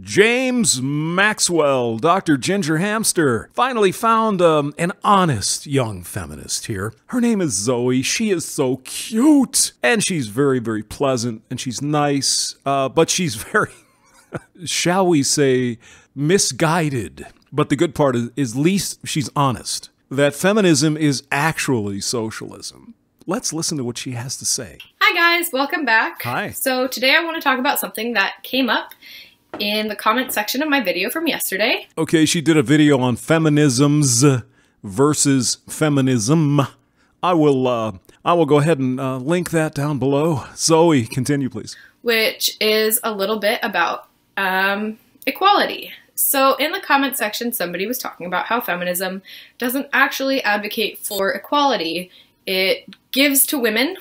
James Maxwell, Dr. Ginger Hamster, finally found an honest young feminist here. Her name is Zoe. She is so cute, and she's very, very pleasant, and she's nice, but she's very, shall we say, misguided. But the good part is at least she's honest, that feminism is actually socialism. Let's listen to what she has to say. Hi guys, welcome back. Hi. So today I want to talk about something that came up in the comment section of my video from yesterday. Okay, she did a video on feminisms versus feminism. I will go ahead and link that down below. Zoe, continue please. Which is a little bit about equality. So in the comment section, somebody was talking about how feminism doesn't actually advocate for equality. It gives to women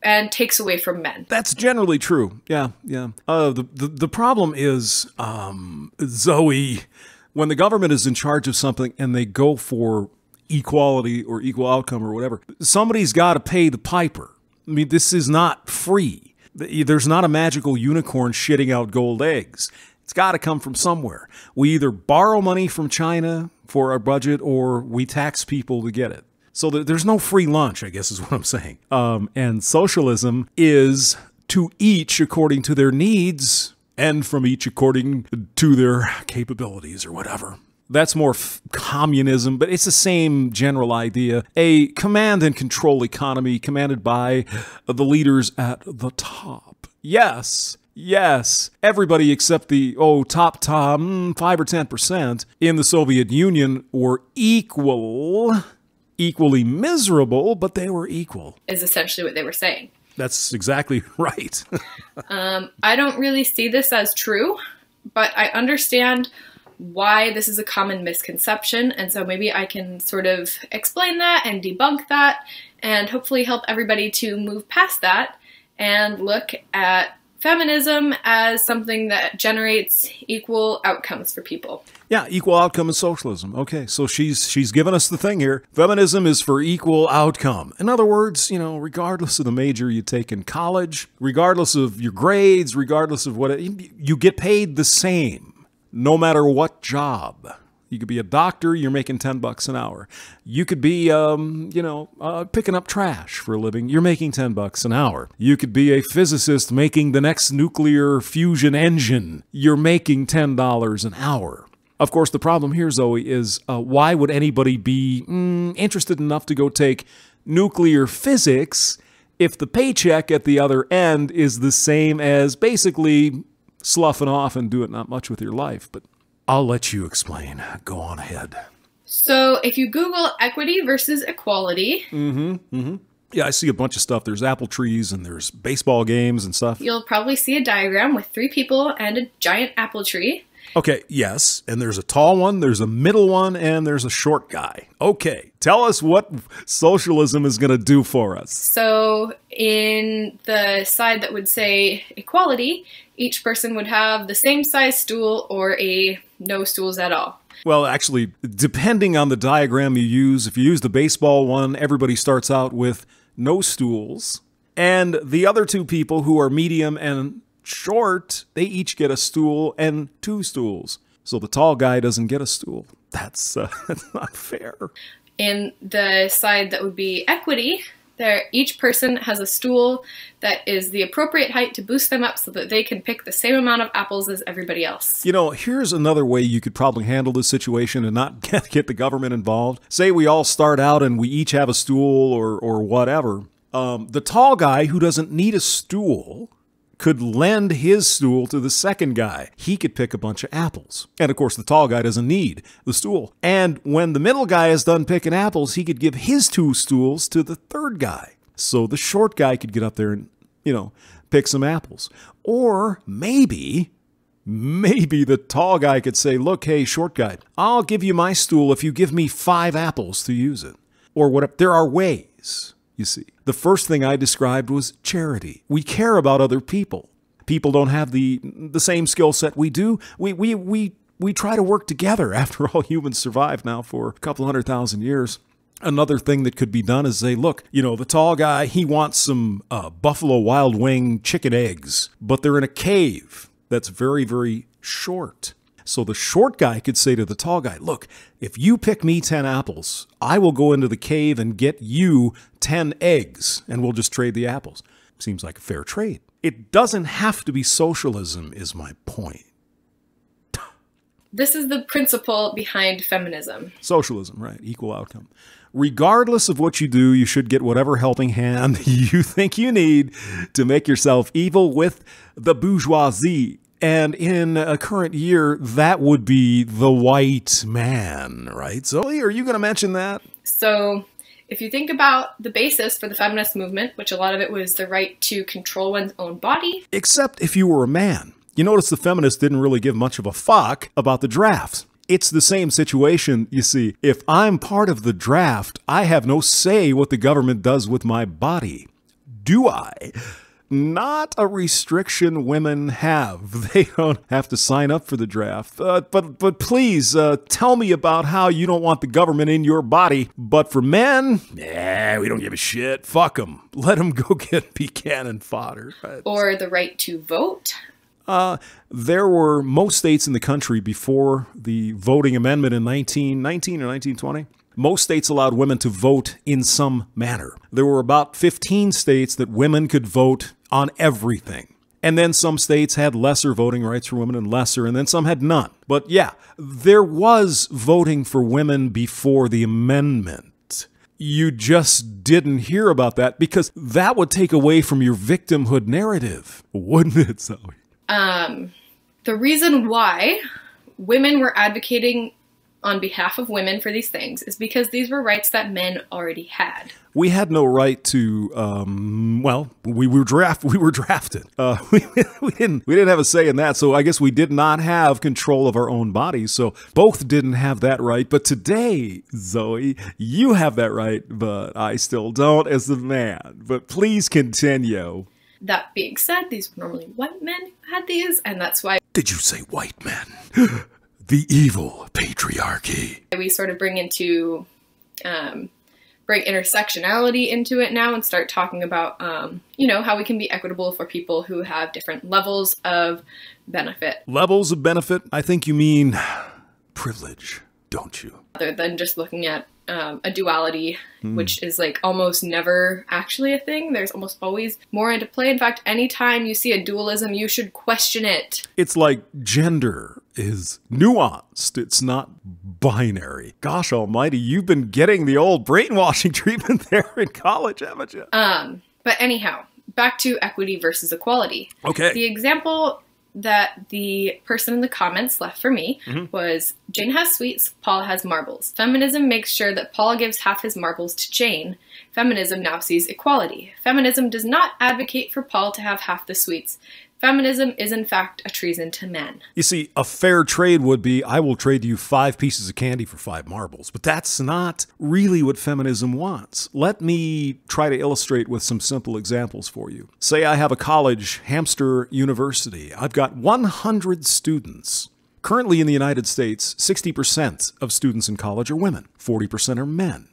and takes away from men. That's generally true. Yeah. The problem is, Zoe, when the government is in charge of something and they go for equality or equal outcome or whatever, somebody's got to pay the piper. I mean, this is not free. There's not a magical unicorn shitting out gold eggs. It's got to come from somewhere. We either borrow money from China for our budget or we tax people to get it. So there's no free lunch, I guess is what I'm saying. And socialism is to each according to their needs and from each according to their capabilities or whatever. That's more communism, but it's the same general idea. A command and control economy commanded by the leaders at the top. Yes, everybody except the, top 5 or 10% in the Soviet Union were equally miserable, but they were equal. Is essentially what they were saying. That's exactly right. I don't really see this as true, but I understand why this is a common misconception, and so maybe I can sort of explain that and debunk that, and hopefully help everybody to move past that and look at feminism as something that generates equal outcomes for people. Yeah, equal outcome is socialism. Okay, so she's given us the thing here. Feminism is for equal outcome. In other words, regardless of the major you take in college, regardless of your grades, regardless of what, you get paid the same, no matter what job. You could be a doctor, you're making $10 an hour. You could be, picking up trash for a living, you're making $10 an hour. You could be a physicist making the next nuclear fusion engine, you're making $10 an hour. Of course, the problem here, Zoe, is why would anybody be interested enough to go take nuclear physics if the paycheck at the other end is the same as basically sloughing off and doing not much with your life? But I'll let you explain. Go on ahead. So if you Google equity versus equality. Yeah, I see a bunch of stuff. There's apple trees and there's baseball games and stuff. You'll probably see a diagram with 3 people and a giant apple tree. Okay, yes. And there's a tall one, there's a middle one, and there's a short guy. Okay, tell us what socialism is going to do for us. So in the side that would say equality, each person would have the same size stool or no stools at all. Well, actually, depending on the diagram you use, if you use the baseball one, everybody starts out with no stools. And the other 2 people who are medium and short, they each get a stool and 2 stools. So the tall guy doesn't get a stool. That's not fair. In the side that would be equity, each person has a stool that is the appropriate height to boost them up so that they can pick the same amount of apples as everybody else. Here's another way you could probably handle this situation and not get the government involved. Say we all start out and we each have a stool or whatever. The tall guy who doesn't need a stool could lend his stool to the second guy. He could pick a bunch of apples. And of course, the tall guy doesn't need the stool. And when the middle guy is done picking apples, he could give his 2 stools to the third guy. So the short guy could get up there and, pick some apples. Or maybe the tall guy could say, look, hey, short guy, I'll give you my stool if you give me 5 apples to use it. Or whatever. There are ways. You see, the first thing I described was charity. We care about other people. People don't have the same skill set we do. We try to work together. After all, humans survived now for a couple 100,000 years. Another thing that could be done is say, look, the tall guy, he wants some Buffalo Wild Wing chicken eggs, but they're in a cave that's very, very short. So the short guy could say to the tall guy, look, if you pick me 10 apples, I will go into the cave and get you 10 eggs, and we'll just trade the apples. Seems like a fair trade. It doesn't have to be socialism, is my point. This is the principle behind feminism. Socialism, right. Equal outcome. Regardless of what you do, you should get whatever helping hand you think you need to make yourself evil with the bourgeoisie. And in a current year, that would be the white man, right? Zoe, are you going to mention that? So if you think about the basis for the feminist movement, which a lot of it was the right to control one's own body. Except if you were a man. You notice the feminists didn't really give much of a fuck about the draft. It's the same situation, you see. If I'm part of the draft, I have no say what the government does with my body. Do I? Not a restriction women have. They don't have to sign up for the draft. But please, tell me about how you don't want the government in your body. But for men, we don't give a shit. Fuck them. Let them go get Buchanan fodder. Or the right to vote. There were most states in the country before the voting amendment in 1919 or 1920. Most states allowed women to vote in some manner. There were about 15 states that women could vote on everything. And then some states had lesser voting rights for women and lesser, and then some had none. But yeah, there was voting for women before the amendment. You just didn't hear about that because that would take away from your victimhood narrative, wouldn't it, Zoe? The reason why women were advocating on behalf of women for these things is because these were rights that men already had. We had no right to, we were drafted. We didn't have a say in that. So I guess we did not have control of our own bodies. So both didn't have that right. But today, Zoe, you have that right, but I still don't as a man. But please continue. That being said, these were normally white men who had these, and that's why... Did you say white men? The evil patriarchy. We sort of bring intersectionality into it now and start talking about, how we can be equitable for people who have different levels of benefit. Levels of benefit? I think you mean privilege, don't you? Other than just looking at a duality, which is like almost never actually a thing. There's almost always more into play. In fact, anytime you see a dualism, you should question it. It's like gender is nuanced. It's not binary. Gosh almighty, you've been getting the old brainwashing treatment there in college, haven't you? But anyhow, back to equity versus equality. Okay. The example that the person in the comments left for me was, Jane has sweets, Paul has marbles. Feminism makes sure that Paul gives half his marbles to Jane. Feminism now sees equality. Feminism does not advocate for Paul to have half the sweets. Feminism is in fact a treason to men. You see, a fair trade would be, I will trade you 5 pieces of candy for 5 marbles. But that's not really what feminism wants. Let me try to illustrate with some simple examples for you. Say I have a college, Hamster University. I've got 100 students. Currently in the United States, 60% of students in college are women. 40% are men.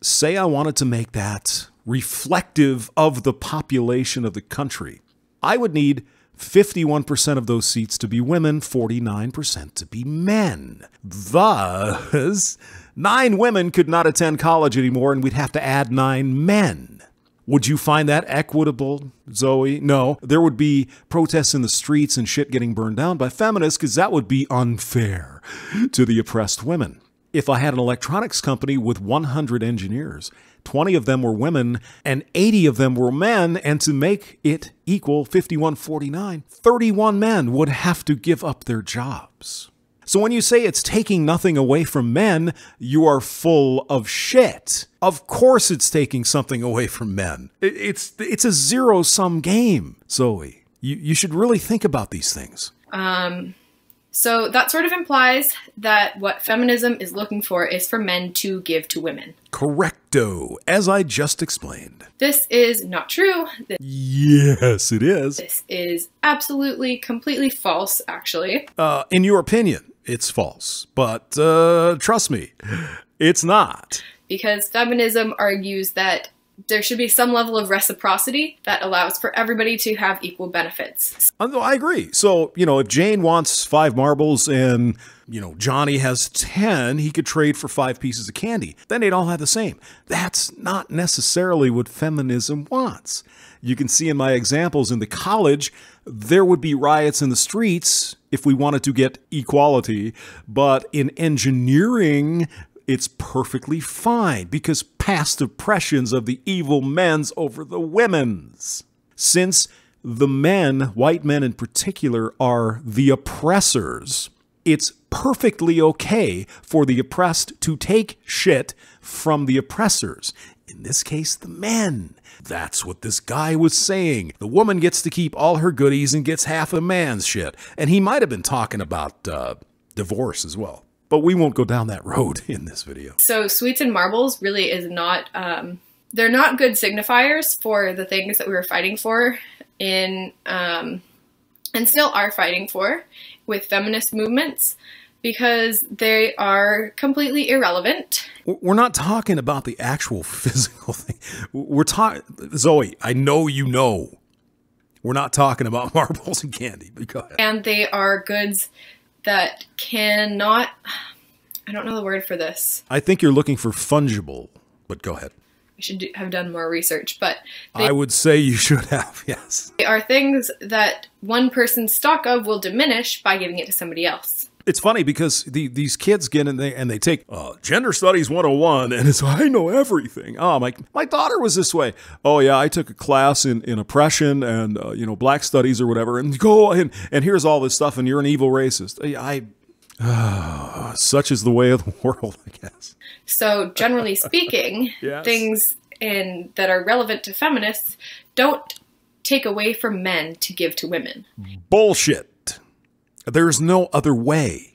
Say I wanted to make that reflective of the population of the country. I would need 51% of those seats to be women, 49% to be men. Thus, 9 women could not attend college anymore, and we'd have to add 9 men. Would you find that equitable, Zoe? No. There would be protests in the streets and shit getting burned down by feminists because that would be unfair to the oppressed women. If I had an electronics company with 100 engineers, 20 of them were women and 80 of them were men, and to make it equal 51-49, 31 men would have to give up their jobs. So when you say it's taking nothing away from men, you are full of shit. Of course it's taking something away from men. It's a zero-sum game, Zoe. You should really think about these things. So that sort of implies that what feminism is looking for is for men to give to women. Correcto, as I just explained. This is not true. Yes, it is. This is absolutely, completely false, actually. In your opinion, it's false. But trust me, it's not. Because feminism argues that there should be some level of reciprocity that allows for everybody to have equal benefits. I agree. So, if Jane wants 5 marbles and, Johnny has 10, he could trade for 5 pieces of candy. Then they'd all have the same. That's not necessarily what feminism wants. You can see in my examples in the college, there would be riots in the streets if we wanted to get equality. But in engineering, it's perfectly fine because past oppressions of the evil men's over the women's. Since the men, white men in particular, are the oppressors, it's perfectly okay for the oppressed to take shit from the oppressors. In this case, the men. That's what this guy was saying. The woman gets to keep all her goodies and gets half a man's shit. And he might have been talking about divorce as well. But we won't go down that road in this video. So sweets and marbles really is not, they're not good signifiers for the things that we were fighting for in, and still are fighting for with feminist movements, because they are completely irrelevant. We're not talking about the actual physical thing. We're talking, Zoe, I know you know. We're not talking about marbles and candy, but go ahead. And they are goods that cannot, I don't know the word for this. I think you're looking for fungible, but go ahead. I should have done more research, but I would say you should have, yes. They are things that one person's stock of will diminish by giving it to somebody else. It's funny because these kids get in there and they take Gender Studies 101 and it's, I know everything. Oh, my daughter was this way. Oh, yeah, I took a class in oppression and, black studies or whatever. And go and here's all this stuff and you're an evil racist. Such is the way of the world, I guess. So generally speaking, yes. Things that are relevant to feminists don't take away from men to give to women. Bullshit. There's no other way,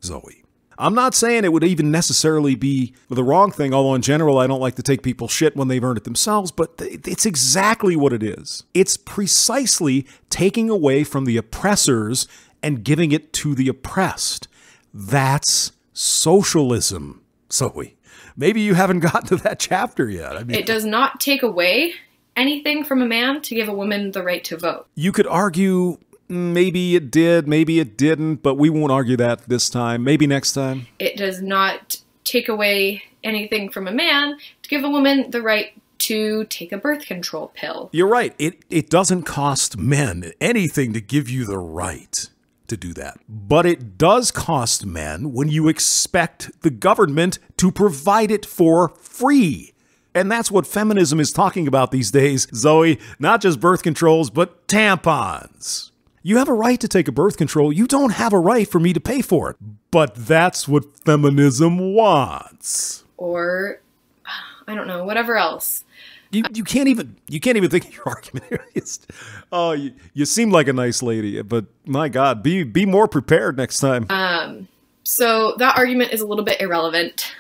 Zoe. I'm not saying it would even necessarily be the wrong thing, although in general I don't like to take people's shit when they've earned it themselves, but it's exactly what it is. It's precisely taking away from the oppressors and giving it to the oppressed. That's socialism, Zoe. Maybe you haven't gotten to that chapter yet. It does not take away anything from a man to give a woman the right to vote. You could argue maybe it did, maybe it didn't, but we won't argue that this time. Maybe next time. It does not take away anything from a man to give a woman the right to take a birth control pill. You're right. It doesn't cost men anything to give you the right to do that. But it does cost men when you expect the government to provide it for free. And that's what feminism is talking about these days, Zoe. Not just birth controls, but tampons. You have a right to take a birth control. You don't have a right for me to pay for it. But that's what feminism wants. Or, I don't know, whatever else. You can't even think of your argument here. You seem like a nice lady, but my God, be more prepared next time. So that argument is a little bit irrelevant.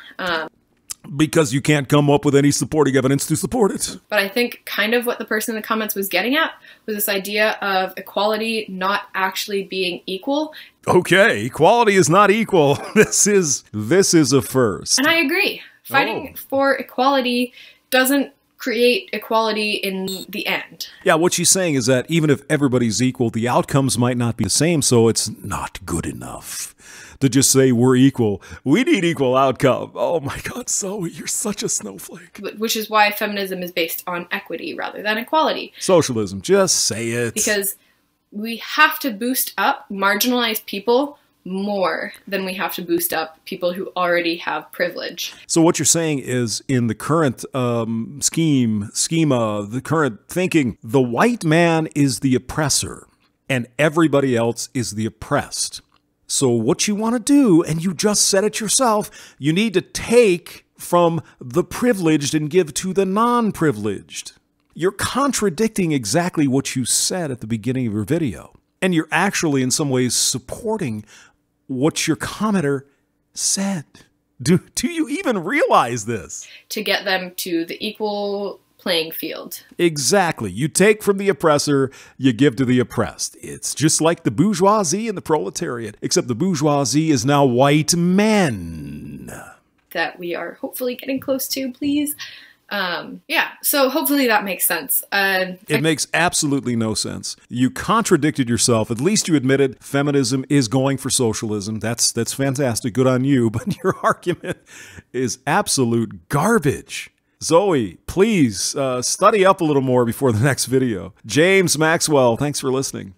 Because you can't come up with any supporting evidence to support it. But I think kind of what the person in the comments was getting at was this idea of equality not actually being equal. Okay, equality is not equal. This is a first. And I agree. Fighting for equality doesn't create equality in the end. Yeah, what she's saying is that even if everybody's equal, the outcomes might not be the same, so it's not good enough to just say we're equal. We need equal outcome. Oh my God, Zoe, you're such a snowflake. Which is why feminism is based on equity rather than equality. Socialism, just say it. Because we have to boost up marginalized people more than we have to boost up people who already have privilege. So what you're saying is in the current schema, the current thinking, the white man is the oppressor and everybody else is the oppressed. So what you want to do, and you just said it yourself, you need to take from the privileged and give to the non-privileged. You're contradicting exactly what you said at the beginning of your video. And you're actually in some ways supporting what your commenter said. Do you even realize this? To get them to the equal playing field. Exactly. You take from the oppressor, you give to the oppressed. It's just like the bourgeoisie and the proletariat, except the bourgeoisie is now white men. That we are hopefully getting close to, please. Yeah, so hopefully that makes sense. It makes absolutely no sense. You contradicted yourself. At least you admitted feminism is going for socialism. That's fantastic. Good on you. But your argument is absolute garbage. Zoe, please study up a little more before the next video. James Maxwell, thanks for listening.